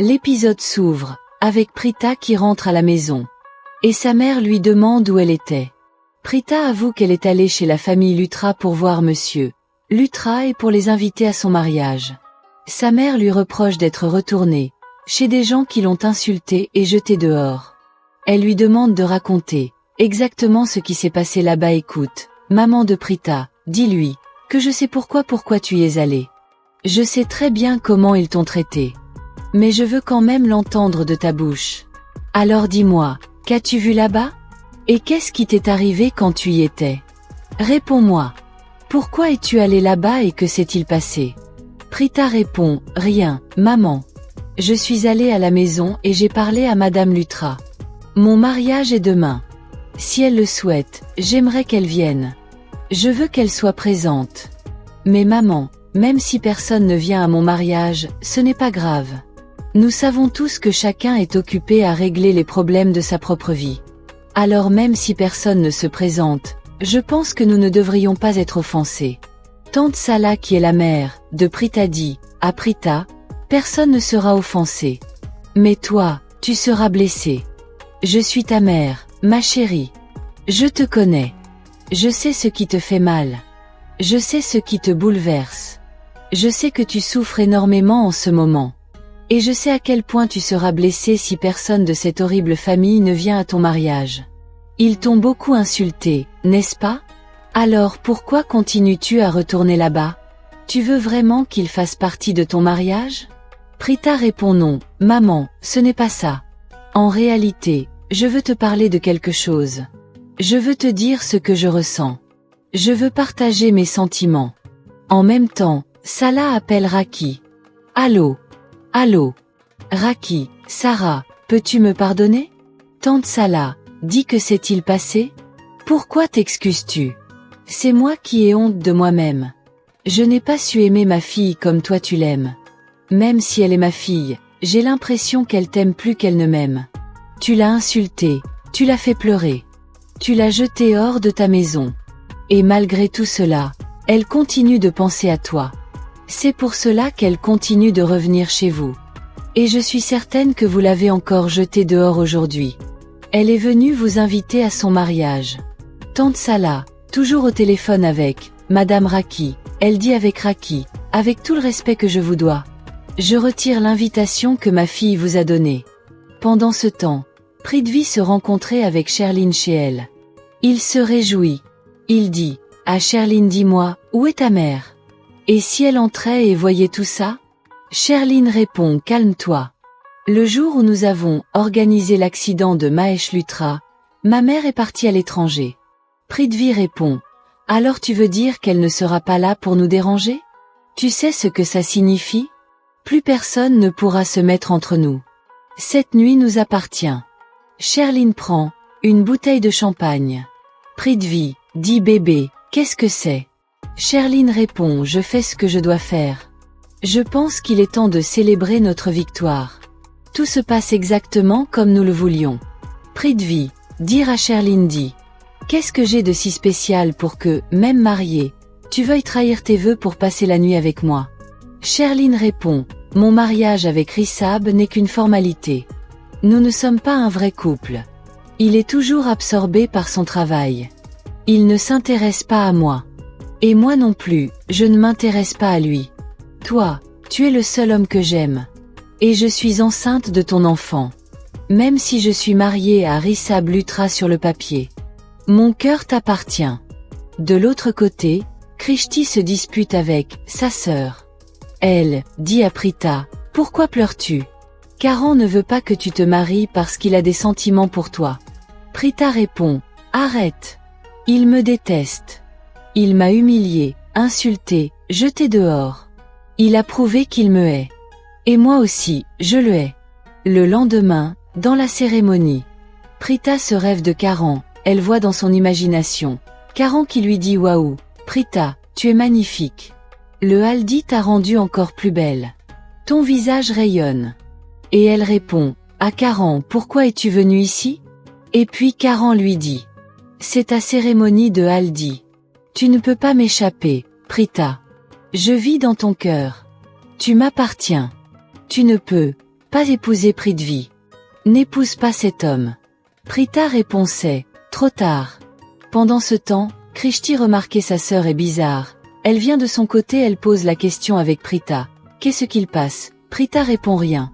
L'épisode s'ouvre, avec Prita qui rentre à la maison. Et sa mère lui demande où elle était. Prita avoue qu'elle est allée chez la famille Lutra pour voir monsieur Lutra et pour les inviter à son mariage. Sa mère lui reproche d'être retournée chez des gens qui l'ont insultée et jetée dehors. Elle lui demande de raconter exactement ce qui s'est passé là-bas. Écoute, maman de Prita, dis-lui que je sais pourquoi tu y es allée. Je sais très bien comment ils t'ont traité. Mais je veux quand même l'entendre de ta bouche. Alors dis-moi, qu'as-tu vu là-bas? Et qu'est-ce qui t'est arrivé quand tu y étais? Réponds-moi. Pourquoi es-tu allé là-bas et que s'est-il passé? Prita répond, rien, maman. Je suis allée à la maison et j'ai parlé à Madame Lutra. Mon mariage est demain. Si elle le souhaite, j'aimerais qu'elle vienne. Je veux qu'elle soit présente. Mais maman, même si personne ne vient à mon mariage, ce n'est pas grave. Nous savons tous que chacun est occupé à régler les problèmes de sa propre vie. Alors même si personne ne se présente, je pense que nous ne devrions pas être offensés. Tante Sala qui est la mère de Prita dit à Prita, personne ne sera offensé. Mais toi, tu seras blessée. Je suis ta mère, ma chérie. Je te connais. Je sais ce qui te fait mal. Je sais ce qui te bouleverse. Je sais que tu souffres énormément en ce moment. Et je sais à quel point tu seras blessée si personne de cette horrible famille ne vient à ton mariage. Ils t'ont beaucoup insulté, n'est-ce pas? Alors pourquoi continues-tu à retourner là-bas? Tu veux vraiment qu'ils fassent partie de ton mariage? Prita répond non, maman, ce n'est pas ça. En réalité, je veux te parler de quelque chose. Je veux te dire ce que je ressens. Je veux partager mes sentiments. En même temps, Sala appelle Raki. Allô? Allô? Raki, Sarah, peux-tu me pardonner? Tante Sala, dis que s'est-il passé? Pourquoi t'excuses-tu? C'est moi qui ai honte de moi-même. Je n'ai pas su aimer ma fille comme toi tu l'aimes. Même si elle est ma fille, j'ai l'impression qu'elle t'aime plus qu'elle ne m'aime. Tu l'as insultée, tu l'as fait pleurer. Tu l'as jetée hors de ta maison. Et malgré tout cela, elle continue de penser à toi. C'est pour cela qu'elle continue de revenir chez vous. Et je suis certaine que vous l'avez encore jetée dehors aujourd'hui. Elle est venue vous inviter à son mariage. Tante Sala, toujours au téléphone avec Madame Raki, elle dit avec Raki, avec tout le respect que je vous dois. Je retire l'invitation que ma fille vous a donnée. Pendant ce temps, Prithvi se rencontrait avec Sherline chez elle. Il se réjouit. Il dit, à Sherline dis-moi, où est ta mère? Et si elle entrait et voyait tout ça? Sherline répond, calme-toi. Le jour où nous avons organisé l'accident de Mahesh Lutra, ma mère est partie à l'étranger. Prithvi répond, alors tu veux dire qu'elle ne sera pas là pour nous déranger? Tu sais ce que ça signifie? Plus personne ne pourra se mettre entre nous. Cette nuit nous appartient. Sherline prend une bouteille de champagne. Prithvi dit bébé, qu'est-ce que c'est? Sherline répond, je fais ce que je dois faire. Je pense qu'il est temps de célébrer notre victoire. Tout se passe exactement comme nous le voulions. Prithvi, dire à Sherline dit, qu'est-ce que j'ai de si spécial pour que, même mariée, tu veuilles trahir tes vœux pour passer la nuit avec moi? Sherline répond, mon mariage avec Rishabh n'est qu'une formalité. Nous ne sommes pas un vrai couple. Il est toujours absorbé par son travail. Il ne s'intéresse pas à moi. Et moi non plus, je ne m'intéresse pas à lui. Toi, tu es le seul homme que j'aime. Et je suis enceinte de ton enfant. Même si je suis mariée à Rishabh Lutra sur le papier. Mon cœur t'appartient. De l'autre côté, Krishti se dispute avec sa sœur. Elle dit à Prita, pourquoi pleures-tu? Karan ne veut pas que tu te maries parce qu'il a des sentiments pour toi. Prita répond, arrête. Il me déteste. Il m'a humilié, insulté, jeté dehors. Il a prouvé qu'il me hait. Et moi aussi, je le hais. Le lendemain, dans la cérémonie, Prita se rêve de Karan, elle voit dans son imagination Karan qui lui dit waouh, Prita, tu es magnifique. Le haldi t'a rendue encore plus belle. Ton visage rayonne. Et elle répond, à Karan, pourquoi es-tu venu ici? Et puis Karan lui dit, c'est ta cérémonie de haldi. Tu ne peux pas m'échapper, Prita. Je vis dans ton cœur. Tu m'appartiens. Tu ne peux pas épouser Prithvi. N'épouse pas cet homme. Prita répond c'est trop tard. Pendant ce temps, Krishti remarquait sa sœur est bizarre. Elle vient de son côté, elle pose la question avec Prita. Qu'est-ce qu'il passe? Prita répond rien.